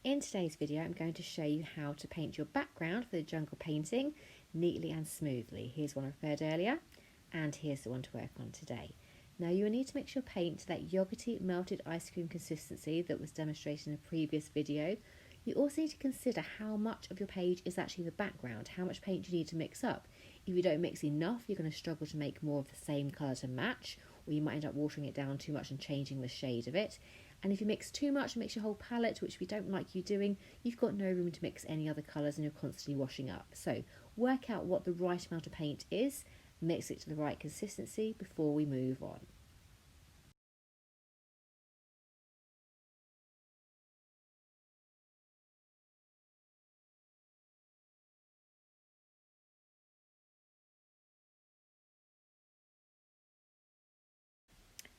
In today's video, I'm going to show you how to paint your background for the jungle painting neatly and smoothly. Here's one I prepared earlier, and here's the one to work on today. Now you will need to mix your paint to that yogurty melted ice cream consistency that was demonstrated in a previous video. You also need to consider how much of your page is actually the background, how much paint you need to mix up. If you don't mix enough, you're going to struggle to make more of the same colour to match, or you might end up watering it down too much and changing the shade of it. And if you mix too much and mix your whole palette, which we don't like you doing, you've got no room to mix any other colours and you're constantly washing up. So work out what the right amount of paint is, mix it to the right consistency before we move on.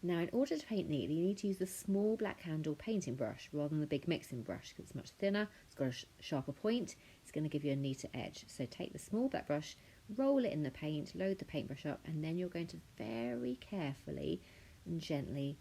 Now, in order to paint neatly, you need to use the small black handle painting brush rather than the big mixing brush because it's much thinner, it's got a sharper point, it's going to give you a neater edge. So take the small black brush, roll it in the paint, load the paintbrush up, and then you're going to very carefully and gently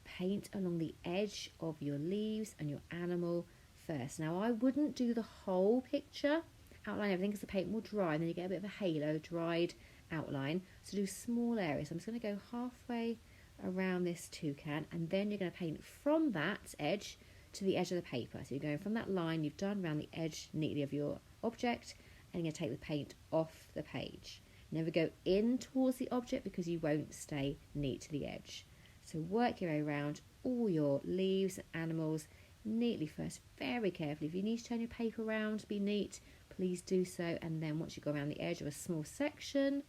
paint along the edge of your leaves and your animal first. Now, I wouldn't do the whole picture, outline everything because the paint will dry and then you get a bit of a halo, dried outline. So do small areas. I'm just going to go halfway around this toucan, and then you're going to paint from that edge to the edge of the paper. So you're going from that line you've done around the edge neatly of your object, and you're going to take the paint off the page. Never go in towards the object because you won't stay neat to the edge. So work your way around all your leaves and animals neatly first, very carefully. If you need to turn your paper around to be neat, please do so. And then once you go around the edge of a small section,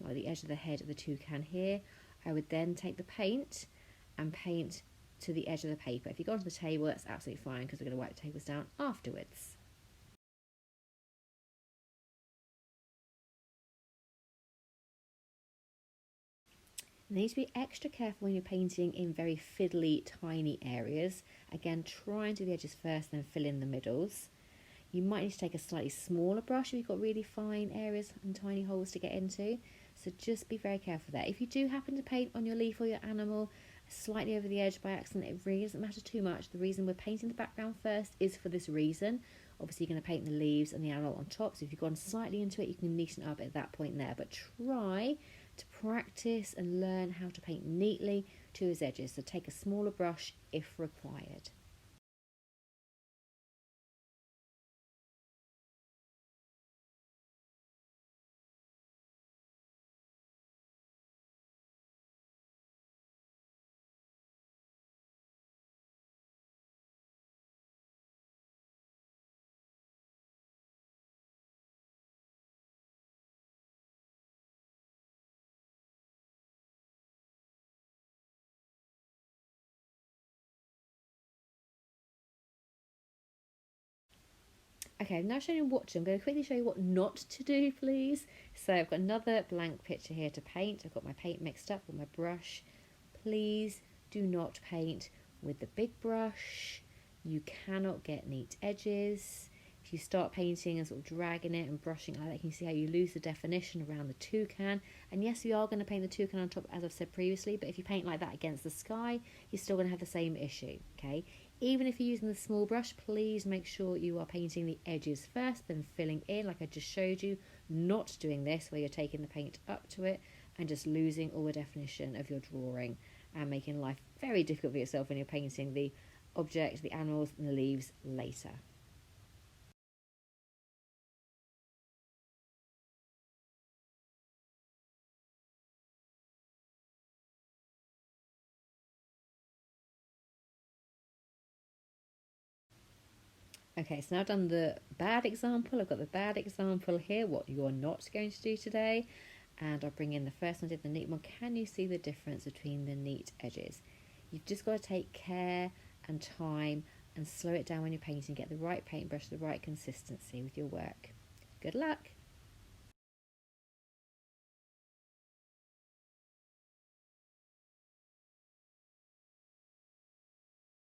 like the edge of the head of the toucan here, I would then take the paint and paint to the edge of the paper. If you go onto the table, that's absolutely fine because we're going to wipe the tables down afterwards. You need to be extra careful when you're painting in very fiddly, tiny areas. Again, try and do the edges first, then fill in the middles. You might need to take a slightly smaller brush if you've got really fine areas and tiny holes to get into. So just be very careful there. If you do happen to paint on your leaf or your animal slightly over the edge by accident, it really doesn't matter too much. The reason we're painting the background first is for this reason. Obviously you're going to paint the leaves and the animal on top, so if you've gone slightly into it, you can neaten up at that point there. But try to practice and learn how to paint neatly to those edges. So take a smaller brush if required. Okay, I've now shown you what to. I'm going to quickly show you what not to do, please. So I've got another blank picture here to paint. I've got my paint mixed up with my brush. Please do not paint with the big brush. You cannot get neat edges. If you start painting and sort of dragging it and brushing like that, you can see how you lose the definition around the toucan. And yes, we are going to paint the toucan on top, as I've said previously, but if you paint like that against the sky, you're still going to have the same issue, okay? Even if you're using the small brush, please make sure you are painting the edges first, then filling in like I just showed you, not doing this where you're taking the paint up to it and just losing all the definition of your drawing and making life very difficult for yourself when you're painting the object, the animals and the leaves later. Okay, so now I've done the bad example. I've got the bad example here, what you're not going to do today. And I'll bring in the first one, did the neat one. Can you see the difference between the neat edges? You've just got to take care and time and slow it down when you're painting. Get the right paintbrush, the right consistency with your work. Good luck.